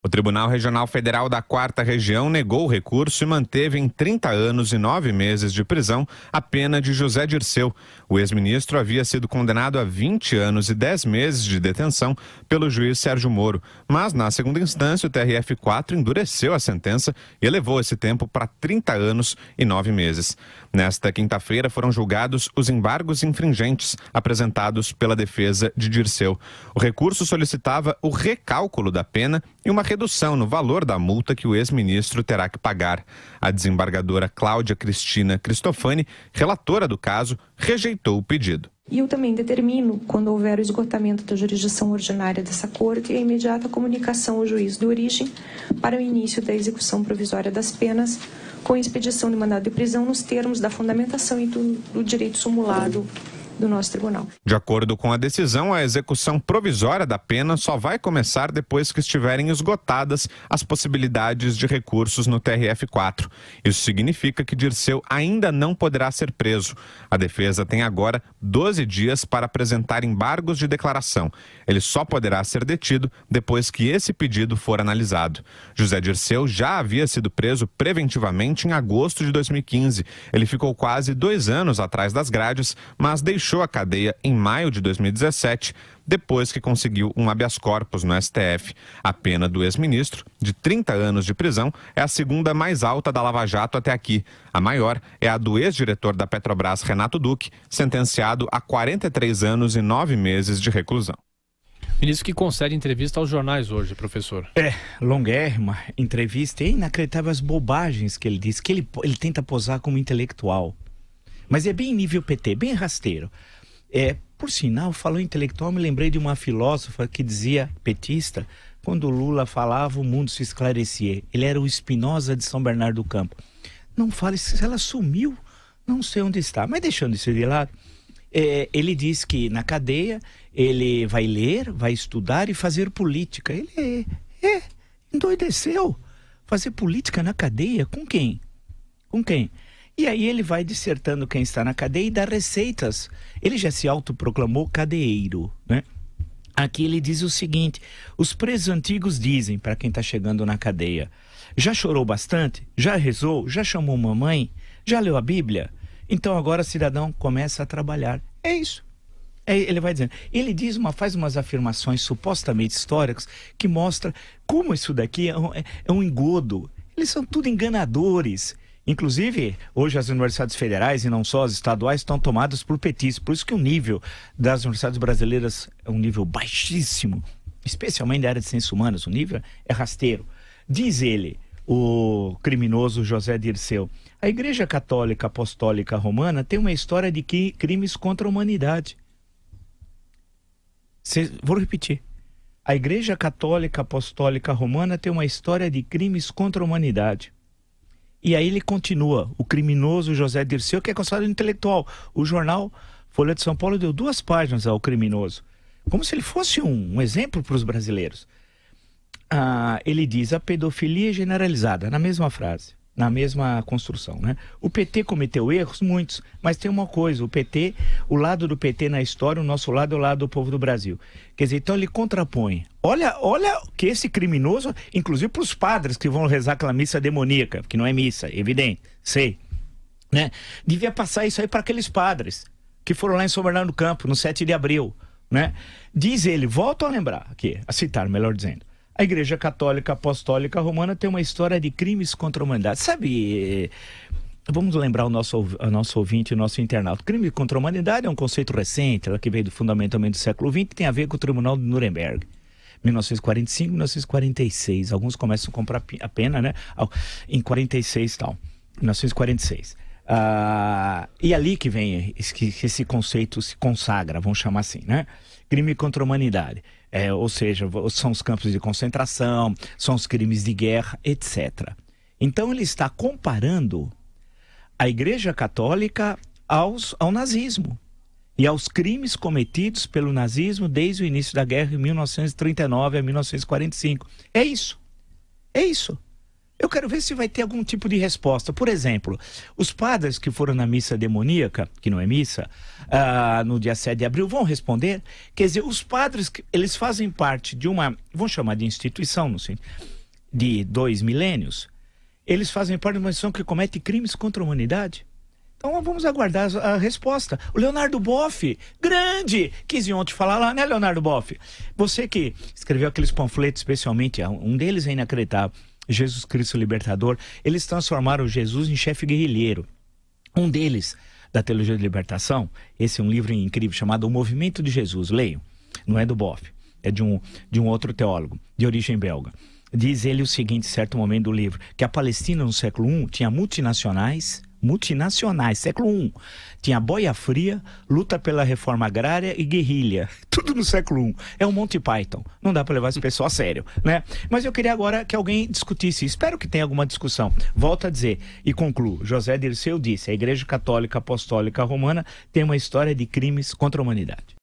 O Tribunal Regional Federal da 4ª Região negou o recurso e manteve em 30 anos e 9 meses de prisão a pena de José Dirceu. O ex-ministro havia sido condenado a 20 anos e 10 meses de detenção pelo juiz Sérgio Moro, mas na segunda instância o TRF4 endureceu a sentença e elevou esse tempo para 30 anos e 9 meses. Nesta quinta-feira foram julgados os embargos infringentes apresentados pela defesa de Dirceu. O recurso solicitava o recálculo da pena e uma redução no valor da multa que o ex-ministro terá que pagar. A desembargadora Cláudia Cristina Cristofani, relatora do caso, rejeitou o pedido. E eu também determino, quando houver o esgotamento da jurisdição ordinária dessa corte, a imediata comunicação ao juiz de origem para o início da execução provisória das penas, com expedição de mandado de prisão nos termos da fundamentação e do direito sumulado do nosso tribunal. De acordo com a decisão, a execução provisória da pena só vai começar depois que estiverem esgotadas as possibilidades de recursos no TRF4. Isso significa que Dirceu ainda não poderá ser preso. A defesa tem agora 12 dias para apresentar embargos de declaração. Ele só poderá ser detido depois que esse pedido for analisado. José Dirceu já havia sido preso preventivamente em agosto de 2015. Ele ficou quase 2 anos atrás das grades, mas deixou a cadeia em maio de 2017, depois que conseguiu um habeas corpus no STF. A pena do ex-ministro, de 30 anos de prisão, é a segunda mais alta da Lava Jato até aqui. A maior é a do ex-diretor da Petrobras, Renato Duque, sentenciado a 43 anos e 9 meses de reclusão. Ministro que concede entrevista aos jornais hoje, professor. Longuérrima entrevista, é inacreditável as bobagens que ele diz, que ele tenta posar como intelectual. Mas é bem nível PT, bem rasteiro. Por sinal, falou intelectual, me lembrei de uma filósofa que dizia, petista, quando o Lula falava, o mundo se esclarecia. Ele era o Spinoza de São Bernardo do Campo. Não fale, ela sumiu, não sei onde está. Mas deixando isso de lado, ele diz que na cadeia ele vai ler, vai estudar e fazer política. Ele endoideceu. Fazer política na cadeia? Com quem? Com quem? E aí ele vai dissertando quem está na cadeia e dá receitas. Ele já se autoproclamou cadeeiro, né? Aqui ele diz o seguinte: os presos antigos dizem, para quem está chegando na cadeia, já chorou bastante? Já rezou? Já chamou mamãe? Já leu a Bíblia? Então agora cidadão começa a trabalhar. É isso. Ele vai dizendo. Ele faz umas afirmações supostamente históricas que mostram como isso daqui é um engodo. Eles são tudo enganadores. Inclusive, hoje as universidades federais e não só as estaduais estão tomadas por petistas. Por isso que o nível das universidades brasileiras é um nível baixíssimo, especialmente da área de ciências humanas. O nível é rasteiro. Diz ele, o criminoso José Dirceu, a Igreja Católica Apostólica Romana tem uma história de crimes contra a humanidade. Vou repetir. A Igreja Católica Apostólica Romana tem uma história de crimes contra a humanidade. E aí ele continua, o criminoso José Dirceu, que é considerado intelectual. O jornal Folha de São Paulo deu 2 páginas ao criminoso, como se ele fosse um exemplo para os brasileiros. Ele diz, a pedofilia generalizada, na mesma frase, na mesma construção, né? O PT cometeu erros, muitos, mas tem uma coisa, o lado do PT na história, o nosso lado é o lado do povo do Brasil. Quer dizer, então ele contrapõe. Olha que esse criminoso, inclusive para os padres que vão rezar aquela missa demoníaca, que não é missa, evidente, sei, né? Devia passar isso aí para aqueles padres que foram lá em São Bernardo do Campo, no 7 de abril, né? Diz ele, volto a lembrar aqui, a citar, melhor dizendo, a Igreja Católica Apostólica Romana tem uma história de crimes contra a humanidade. Sabe, vamos lembrar o nosso ouvinte e o nosso internauta. Crime contra a humanidade é um conceito recente, que veio fundamentalmente do século XX, que tem a ver com o Tribunal de Nuremberg. 1945, 1946. Alguns começam a comprar a pena, né? Em 46 e tal. 1946. E ali que vem esse conceito se consagra, vamos chamar assim, né? Crime contra a humanidade. Ou seja, são os campos de concentração, são os crimes de guerra, etc. Então ele está comparando a Igreja Católica ao nazismo e aos crimes cometidos pelo nazismo desde o início da guerra em 1939 a 1945. É isso. É isso. Eu quero ver se vai ter algum tipo de resposta. Por exemplo, os padres que foram na missa demoníaca, que não é missa, no dia 7 de abril, vão responder. Quer dizer, os padres, eles fazem parte de uma, vamos chamar de instituição, não sei, de 2 milênios. Eles fazem parte de uma instituição que comete crimes contra a humanidade. Então vamos aguardar a resposta. O Leonardo Boff, grande, quis ontem falar lá, né, Leonardo Boff? Você que escreveu aqueles panfletos, especialmente, um deles é inacreditável, Jesus Cristo Libertador. Eles transformaram Jesus em chefe guerrilheiro. Um deles, da Teologia de Libertação, esse é um livro incrível chamado O Movimento de Jesus, leiam, não é do Boff, é de um outro teólogo, de origem belga. Diz ele o seguinte, em certo momento do livro, que a Palestina no século I tinha multinacionais, século I. Tinha boia fria, luta pela reforma agrária e guerrilha. Tudo no século I. É um Monty Python. Não dá para levar esse pessoal a sério, né? Mas eu queria agora que alguém discutisse. Espero que tenha alguma discussão. Volto a dizer e concluo. José Dirceu disse, a Igreja Católica Apostólica Romana tem uma história de crimes contra a humanidade.